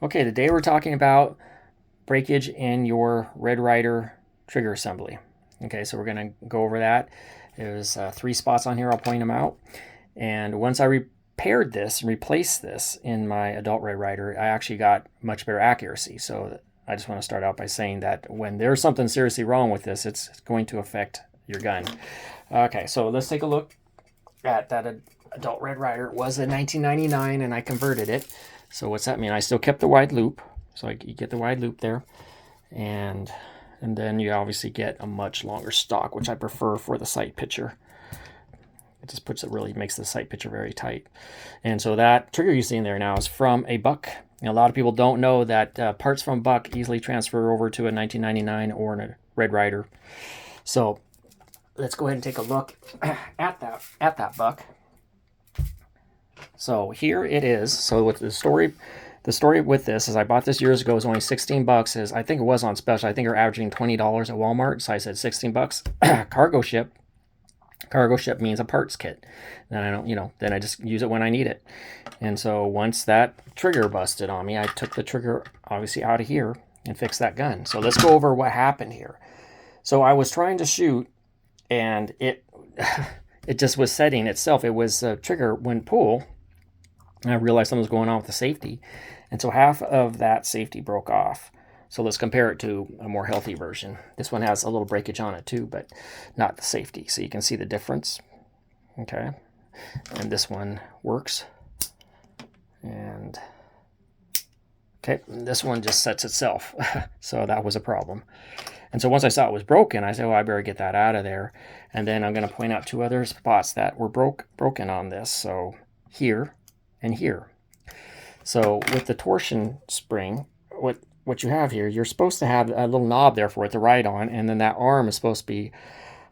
Okay, today we're talking about breakage in your Red Ryder trigger assembly. Okay, so we're going to go over that. There's 3 spots on here. I'll point them out. And once I repaired this and replaced this in my adult Red Ryder, I actually got much better accuracy. So I just want to start out by saying that when there's something seriously wrong with this, it's going to affect your gun. Okay, so let's take a look at that adult Red Ryder. It was a 1999 and I converted it. So what's that mean? I still kept the wide loop. So you get the wide loop there. And then you obviously get a much longer stock, which I prefer for the sight picture. It just really makes the sight picture very tight. And so that trigger you see in there now is from a Buck. A lot of people don't know that parts from Buck easily transfer over to a 1999 or a Red Ryder. So let's go ahead and take a look at that Buck. So here it is. So with the story with this is I bought this years ago. It was only 16 bucks. I think it was on special. I think they're averaging $20 at Walmart. So I said 16 bucks. Cargo ship. Cargo ship means a parts kit. Then I don't, then I just use it when I need it. And so once that trigger busted on me, I took the trigger obviously out of here and fixed that gun. So let's go over what happened here. So I was trying to shoot and it just was setting itself. It was trigger when pull. And I realized something was going on with the safety. And so half of that safety broke off. So let's compare it to a more healthy version. This one has a little breakage on it too, but not the safety. So you can see the difference. Okay. And this one works. And okay, this one just sets itself. So that was a problem. And so once I saw it was broken, I said, well, I better get that out of there. And then I'm going to point out 2 other spots that were broken on this. So here and here. So with the torsion spring, what you have here, you're supposed to have a little knob there for it to ride on, and then that arm is supposed to be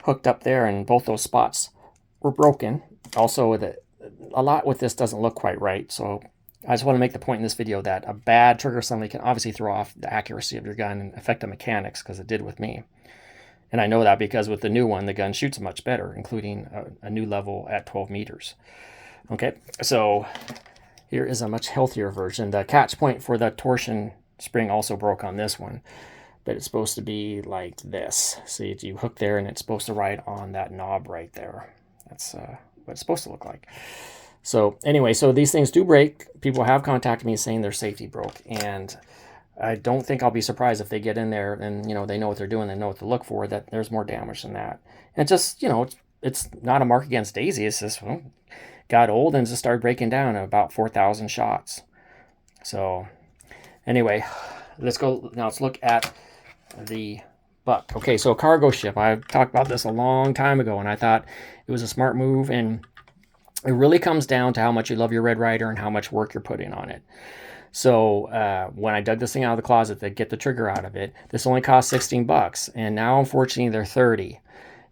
hooked up there, and both those spots were broken. Also, a lot with this doesn't look quite right, so I just want to make the point in this video that a bad trigger assembly can obviously throw off the accuracy of your gun and affect the mechanics, because it did with me. And I know that because with the new one, the gun shoots much better, including a new level at 12 meters. Okay, so here is a much healthier version. The catch point for the torsion spring also broke on this one, but it's supposed to be like this. See, you hook there and it's supposed to ride on that knob right there. That's what it's supposed to look like. So anyway, so these things do break. People have contacted me saying their safety broke, and I don't think I'll be surprised if they get in there and they know what they're doing, they know what to look for, that there's more damage than that. And just it's not a mark against Daisy. It's just got old and just started breaking down at about 4,000 shots. So anyway, let's look at the Buck. Okay, so cargo ship. I talked about this a long time ago, and I thought it was a smart move, and it really comes down to how much you love your Red Ryder and how much work you're putting on it. So when I dug this thing out of the closet to get the trigger out of it, this only cost 16 bucks, and now unfortunately they're 30.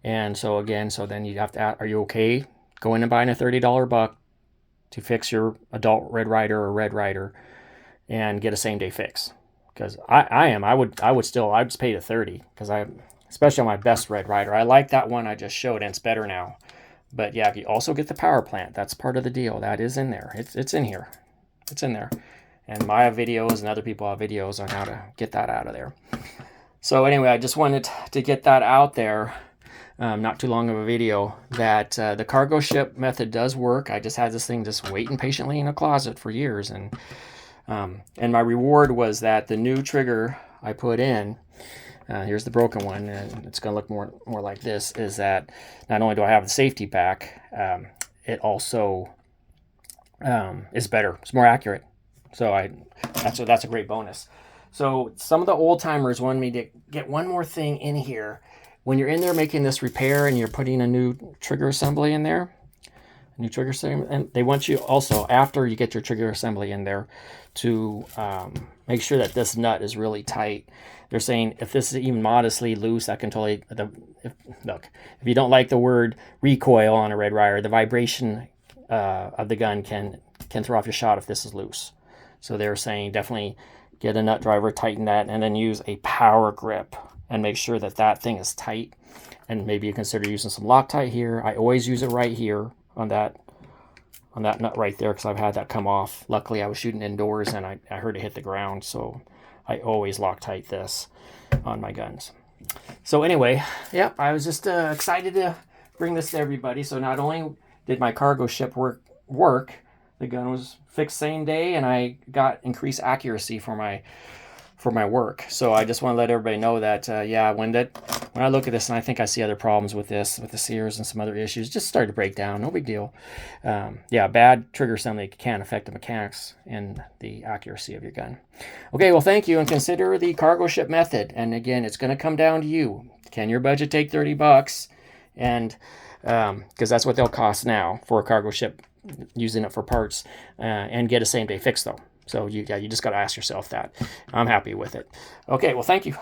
And so again, then you have to ask, are you okay going and buying a $30 Buck to fix your adult Red Ryder or Red Ryder and get a same day fix? Because I would just pay the 30, because especially on my best Red Ryder, I like that one I just showed, and it's better now. But yeah, if you also get the power plant, that's part of the deal. That is in there. It's in here. It's in there. And I have videos and other people have videos on how to get that out of there. So anyway, I just wanted to get that out there. Not too long of a video, that the cargo ship method does work. I just had this thing just waiting patiently in a closet for years, and my reward was that the new trigger I put in, here's the broken one, and it's going to look more like this, is that not only do I have the safety pack, it also is better. It's more accurate. So that's a great bonus. So some of the old timers wanted me to get one more thing in here. When you're in there making this repair and you're putting a new trigger assembly in there, and they want you also, after you get your trigger assembly in there, to make sure that this nut is really tight. They're saying if this is even modestly loose, that can totally, if you don't like the word recoil on a Red Ryder, the vibration of the gun can throw off your shot if this is loose. So they're saying definitely get a nut driver, tighten that, and then use a power grip and make sure that thing is tight. And maybe you consider using some Loctite here. I always use it right here on that on that nut right there, because I've had that come off. Luckily, I was shooting indoors and I heard it hit the ground, so I always Loctite this on my guns. So anyway, yeah, I was just excited to bring this to everybody. So not only did my cargo ship work, the gun was fixed same day, and I got increased accuracy for my work. So I just want to let everybody know that yeah, when I look at this and I think I see other problems with this, with the sears and some other issues, just started to break down. No big deal. Yeah, bad trigger assembly can affect the mechanics and the accuracy of your gun. Okay, well, thank you, and consider the cargo ship method. And again, it's going to come down to you. Can your budget take $30? And because that's what they'll cost now for a cargo ship, using it for parts, and get a same day fix though. So you just got to ask yourself that. I'm happy with it. Okay, well, thank you.